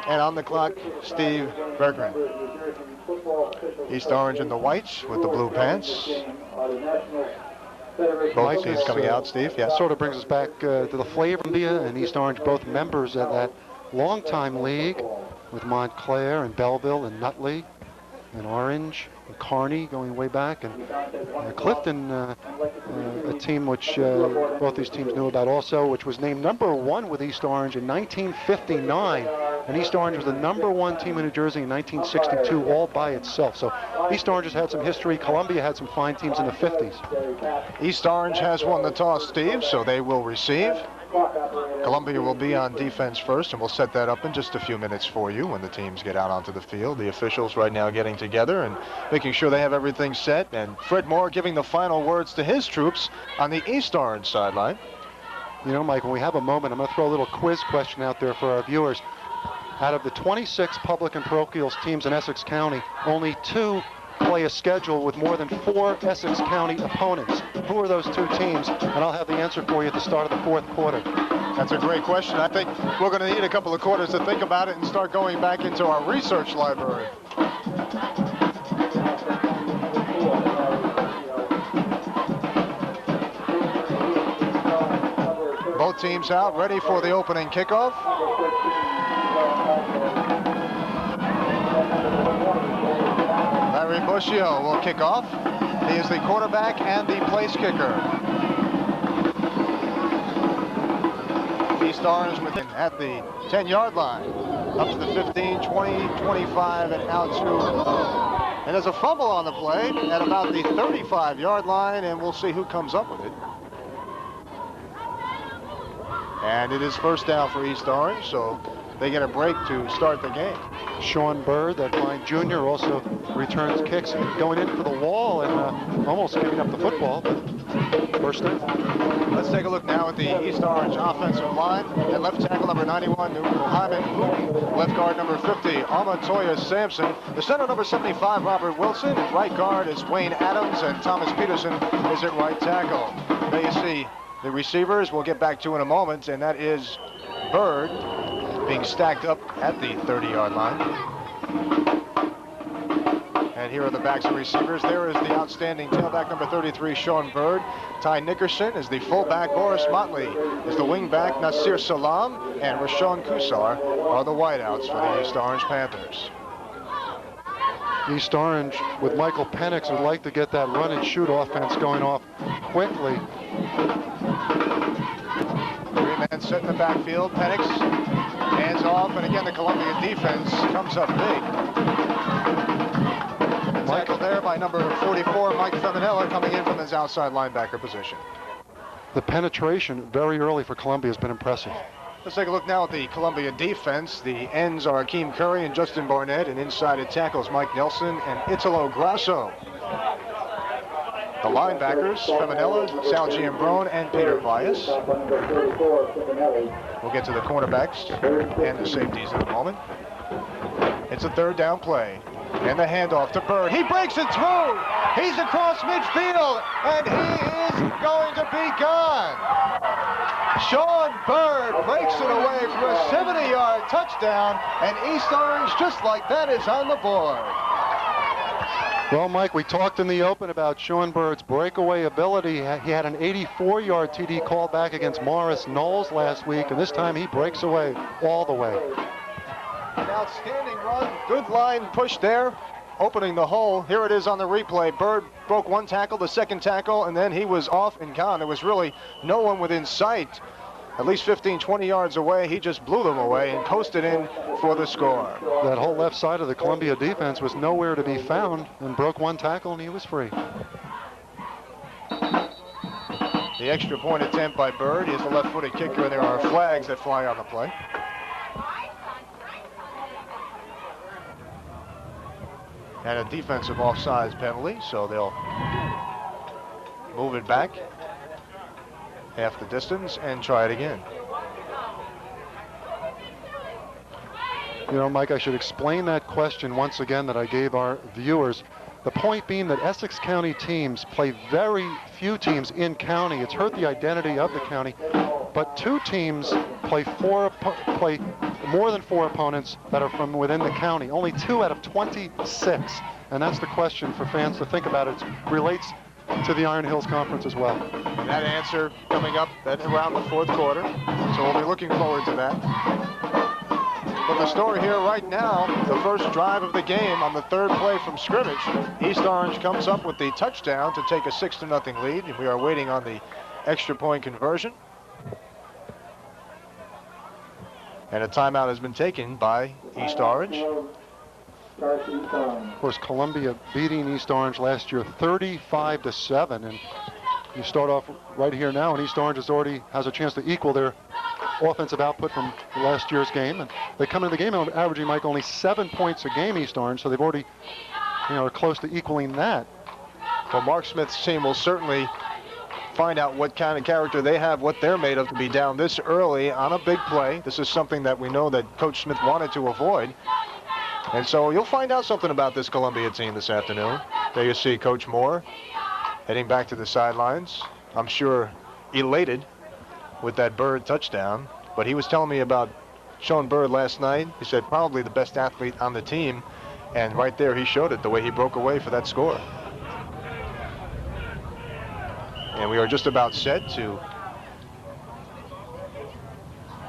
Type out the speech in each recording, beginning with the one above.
And on the clock, Steve Bergman. East Orange in the whites with the blue pants. Both teams coming out, Steve. Yeah. Sort of brings us back to the flavor of India and East Orange, both members of that longtime league with Montclair and Belleville and Nutley and Orange and Kearney going way back, and Clifton, a team which both these teams knew about also, which was named #1 with East Orange in 1959, and East Orange was the #1 team in New Jersey in 1962 all by itself. So East Orange has had some history. Columbia had some fine teams in the 50s. East Orange has won the toss, Steve, so they will receive. Columbia will be on defense first, and we'll set that up in just a few minutes for you when the teams get out onto the field. The officials right now getting together and making sure they have everything set, and Fred Moore giving the final words to his troops on the East Orange sideline. You know, Mike, when we have a moment, I'm going to throw a little quiz question out there for our viewers. Out of the 26 public and parochial teams in Essex County, only 2 play a schedule with more than 4 Essex County opponents. Who are those 2 teams? And I'll have the answer for you at the start of the 4th quarter. That's a great question. I think we're going to need a couple of quarters to think about it and start going back into our research library. Both teams out, ready for the opening kickoff. Larry Bushio will kick off. He is the quarterback and the place kicker. East Orange at the 10-yard line, up to the 15, 20, 25, and out to. And there's a fumble on the play at about the 35-yard line, and we'll see who comes up with it. And it is first down for East Orange, so they get a break to start the game. Sean Bird, that fine junior, also returns kicks, going in for the wall and almost giving up the football, but first down. Let's take a look now at the East Orange offensive line. At left tackle number 91, Muhammad Moody. Left guard number 50, Amatoya Sampson. The center number 75, Robert Wilson. At right guard is Wayne Adams, and Thomas Peterson is at right tackle. There you see the receivers we'll get back to in a moment, and that is Bird being stacked up at the 30-yard line. And here are the backs and receivers. There is the outstanding tailback number 33, Sean Bird. Ty Nickerson is the fullback. Boris Motley is the wingback. Nasir Salam and Rashawn Kusar are the wideouts for the East Orange Panthers. East Orange, with Michael Penix, would like to get that run and shoot offense going off quickly. 3-man set in the backfield. Penix hands off, and again the Columbia defense comes up big. Tackled there by number 44, Mike Feminella, coming in from his outside linebacker position. The penetration very early for Columbia has been impressive. Let's take a look now at the Columbia defense. The ends are Akeem Curry and Justin Barnett, and inside it tackles Mike Nelson and Italo Grasso. The linebackers, Feminella, Sal Giambrone, and Peter Bias. We'll get to the cornerbacks and the safeties in a moment. It's a third down play. And the handoff to Bird. He breaks it through. He's across midfield, and he is going to be gone. Sean Bird breaks it away for a 70-yard touchdown, and East Orange, just like that, is on the board. Well, Mike, we talked in the open about Sean Bird's breakaway ability. He had an 84-yard TD call back against Morris Knowles last week, and this time he breaks away all the way. An outstanding run, good line push there, opening the hole. Here it is on the replay. Bird broke one tackle, the second tackle, and then he was off and gone. There was really no one within sight. At least 15, 20 yards away, he just blew them away and coasted in for the score. That whole left side of the Columbia defense was nowhere to be found, and broke one tackle and he was free. The extra point attempt by Bird. He is the left-footed kicker, and there are flags that fly on the play. And a defensive offsides penalty, so they'll move it back half the distance and try it again. You know, Mike, I should explain that question once again that I gave our viewers. The point being that Essex County teams play very few teams in county. It's hurt the identity of the county. but two teams play more than 4 opponents that are from within the county. Only 2 out of 26, and that's the question for fans to think about. It relates to the Iron Hills Conference as well. And that answer coming up at around the 4th quarter, so we'll be looking forward to that. But the story here right now, the first drive of the game on the 3rd play from scrimmage, East Orange comes up with the touchdown to take a 6-0 lead, and we are waiting on the extra point conversion. And a timeout has been taken by East Orange. Of course, Columbia beating East Orange last year 35-7, and you start off right here now, and East Orange has a chance to equal their offensive output from last year's game, and they come into the game averaging, Mike, only 7 points a game, East Orange, so they've already, are close to equaling that. Well, Mark Smith's team will certainly find out what kind of character they have, what they're made of to be down this early on a big play. This is something that we know that Coach Smith wanted to avoid. And so you'll find out something about this Columbia team this afternoon. There you see Coach Moore heading back to the sidelines. I'm sure elated with that Bird touchdown. But he was telling me about Sean Bird last night. He said probably the best athlete on the team. And right there he showed it, the way he broke away for that score. And we are just about set to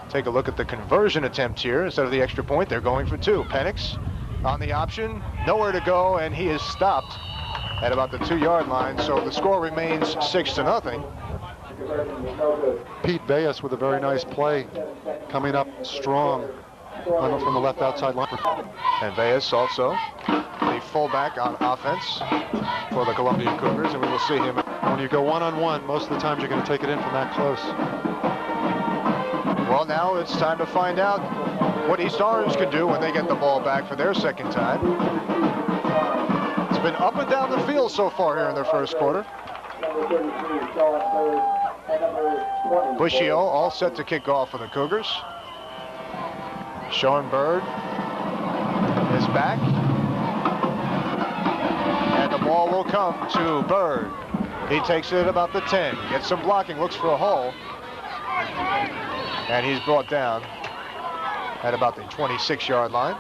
take a look at the conversion attempt here. Instead of the extra point, they're going for 2. Penix on the option, nowhere to go, and he is stopped at about the 2-yard line. So the score remains 6-0. Pete Bayes with a very nice play, coming up strong from the left outside line. And Bayes also the fullback on offense for the Columbia Cougars, and we will see him. When you go one-on-one, most of the times you're going to take it in from that close. Well, now it's time to find out what East Orange can do when they get the ball back for their second time. It's been up and down the field so far here in their first quarter. Bushio all set to kick off for the Cougars. Sean Bird is back. And the ball will come to Bird. He takes it at about the 10. Gets some blocking, looks for a hole. And he's brought down at about the 26-yard line.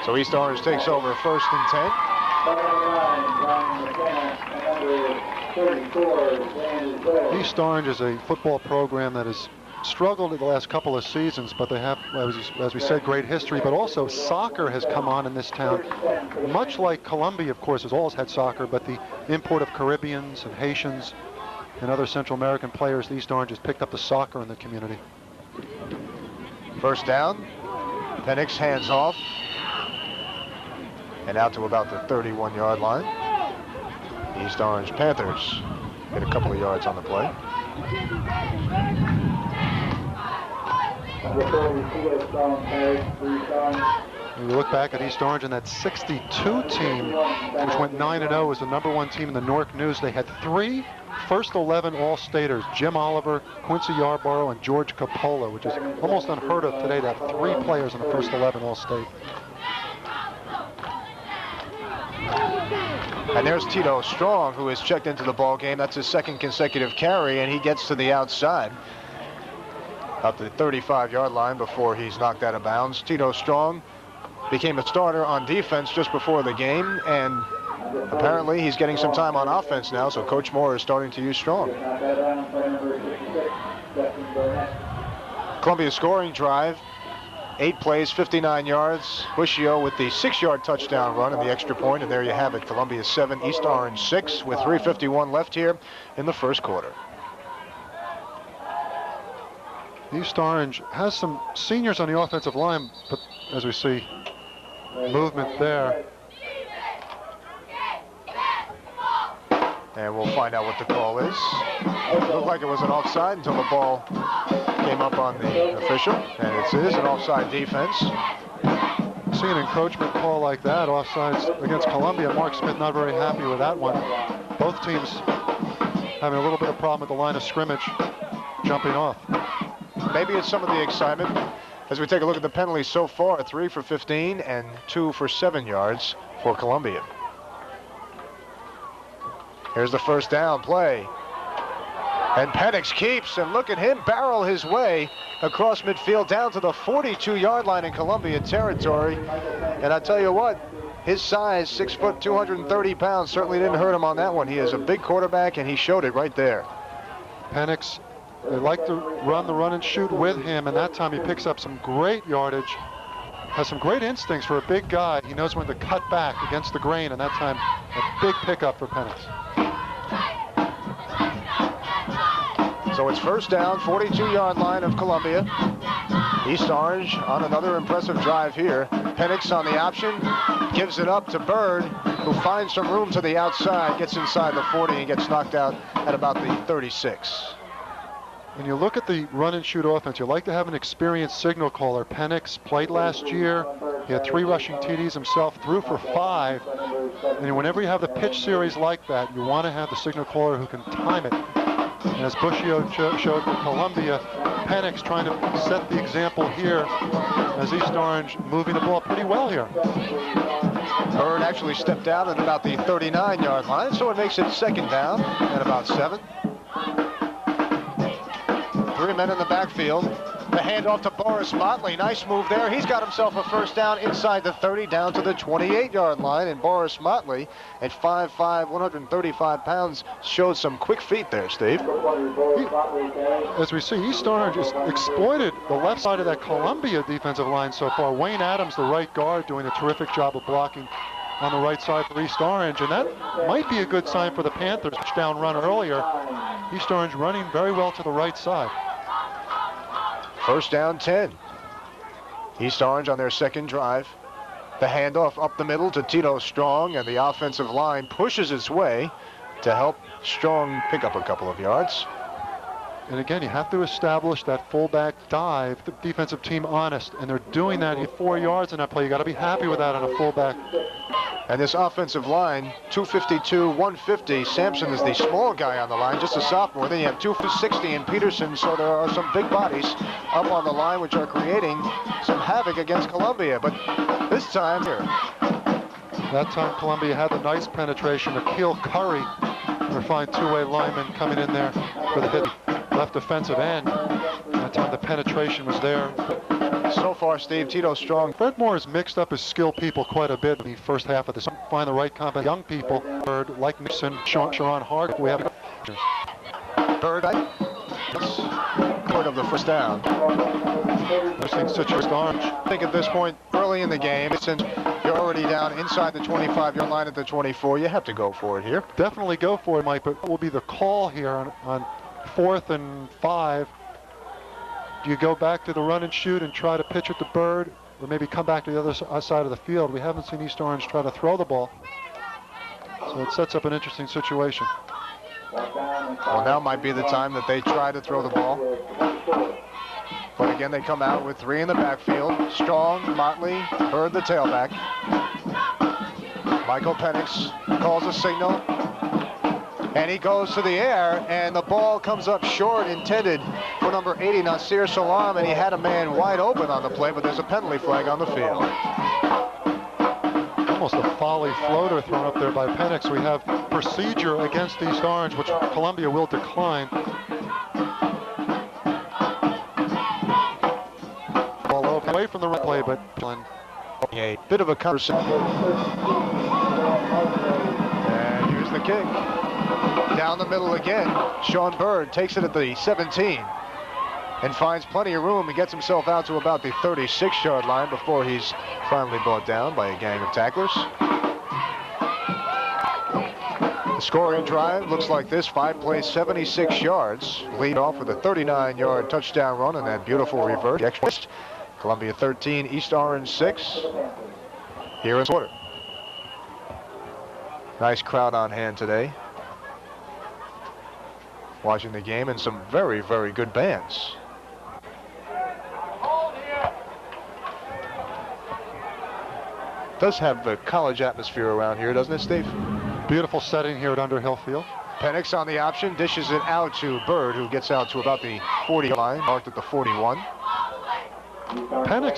So East Orange takes over 1st and 10. East Orange is a football program that has struggled in the last couple of seasons, but they have, as we said, great history, but also soccer has come on in this town. Much like Columbia, of course, has always had soccer, but the import of Caribbeans and Haitians and other Central American players, East Orange has picked up the soccer in the community. First down, Penix hands off, and out to about the 31-yard line. East Orange Panthers get a couple of yards on the play. When you look back at East Orange and that 62 team, which went 9-0, was the #1 team in the Nork News. They had 3 first 11 All-Staters, Jim Oliver, Quincy Yarborough, and George Coppola, which is almost unheard of today to have 3 players in the first 11 All-State. And there's Tito Strong, who has checked into the ball game. That's his 2nd consecutive carry, and he gets to the outside, up to the 35-yard line before he's knocked out of bounds. Tito Strong became a starter on defense just before the game, and apparently he's getting some time on offense now, so Coach Moore is starting to use Strong. Columbia scoring drive, 8 plays, 59 yards. Bushio with the 6-yard touchdown run and the extra point, and there you have it. Columbia 7, East Orange 6, with 3:51 left here in the first quarter. East Orange has some seniors on the offensive line, but as we see, movement there. And we'll find out what the call is. It looked like it was an offside until the ball came up on the official, and it is an offside defense. See an encroachment call like that, offsides against Columbia. Mark Smith not very happy with that one. Both teams having a little bit of problem at the line of scrimmage, jumping off. Maybe it's some of the excitement as we take a look at the penalties so far. 3 for 15 and 2 for 7 yards for Columbia. Here's the first down play. And Penix keeps, and look at him barrel his way across midfield down to the 42-yard line in Columbia territory. And I tell you what, his size, 6 foot, 230 pounds, certainly didn't hurt him on that one. He is a big quarterback, and he showed it right there. Penix, they like to run the run and shoot with him, and that time he picks up some great yardage. Has some great instincts for a big guy. He knows when to cut back against the grain, and that time a big pickup for Penix. So it's first down, 42-yard line of Columbia. East Orange on another impressive drive here. Penix on the option, gives it up to Bird, who finds some room to the outside, gets inside the 40 and gets knocked out at about the 36. When you look at the run and shoot offense, you like to have an experienced signal caller. Penix played last year. He had 3 rushing TDs himself, threw for 5. And whenever you have the pitch series like that, you want to have the signal caller who can time it. And as Bushio showed for Columbia, Penix trying to set the example here as East Orange moving the ball pretty well here. Bird actually stepped out at about the 39-yard line, so it makes it second down at about 7. 3 men in the backfield. The handoff to Boris Motley. Nice move there. He's got himself a first down inside the 30 down to the 28-yard line. And Boris Motley at 5'5", 135 pounds showed some quick feet there, Steve. As we see, East Orange has exploited the left side of that Columbia defensive line so far. Wayne Adams, the right guard, doing a terrific job of blocking on the right side for East Orange. And that might be a good sign for the Panthers. Touchdown run earlier. East Orange running very well to the right side. First down 10. East Orange on their second drive. The handoff up the middle to Tito Strong, and the offensive line pushes its way to help Strong pick up a couple of yards. And again, you have to establish that fullback dive, the defensive team honest, and they're doing that at 4 yards in that play. You got to be happy with that on a fullback. And this offensive line, 252, 150. Sampson is the small guy on the line, just a sophomore. Then you have 260 and Peterson, so there are some big bodies up on the line which are creating some havoc against Columbia. But this time here. That time Columbia had the nice penetration. Akil Curry, their fine two-way lineman, coming in there for the hit left defensive end. That time the penetration was there. So far, Steve, Tito Strong. Fred Moore has mixed up his skill people quite a bit in the first half of this. Find the right comp. Young people, Bird, like Nixon, Sharon Hart. We have Bird, part of the first down. I think at this point, early in the game, since you're already down inside the 25-yard line at the 24, you have to go for it here. Definitely go for it, Mike, but what will be the call here on 4th and 5? Do you go back to the run and shoot and try to pitch it to Bird, or maybe come back to the other side of the field? We haven't seen East Orange try to throw the ball, so it sets up an interesting situation. Well, now might be the time that they try to throw the ball. But again, they come out with 3 in the backfield. Strong, Motley, Bird the tailback. Michael Penix calls a signal. And he goes to the air, and the ball comes up short, intended for number 80, Nasir Salam, and he had a man wide open on the play, but there's a penalty flag on the field. Almost a folly floater thrown up there by Penix. We have procedure against East Orange, which Columbia will decline. Ball away from the run play, but a bit of a conversation. And here's the kick. Down the middle again. Sean Bird takes it at the 17 and finds plenty of room. He gets himself out to about the 36-yard line before he's finally brought down by a gang of tacklers. The scoring drive looks like this. 5 plays, 76 yards. Lead off with a 39-yard touchdown run and that beautiful reverse. Columbia 13, East Orange 6. Here in the quarter. Nice crowd on hand today, watching the game, and some very, very good bands. Does have the college atmosphere around here, doesn't it, Steve? Beautiful setting here at Underhill Field. Penix on the option, dishes it out to Bird, who gets out to about the 40 line, marked at the 41. Penix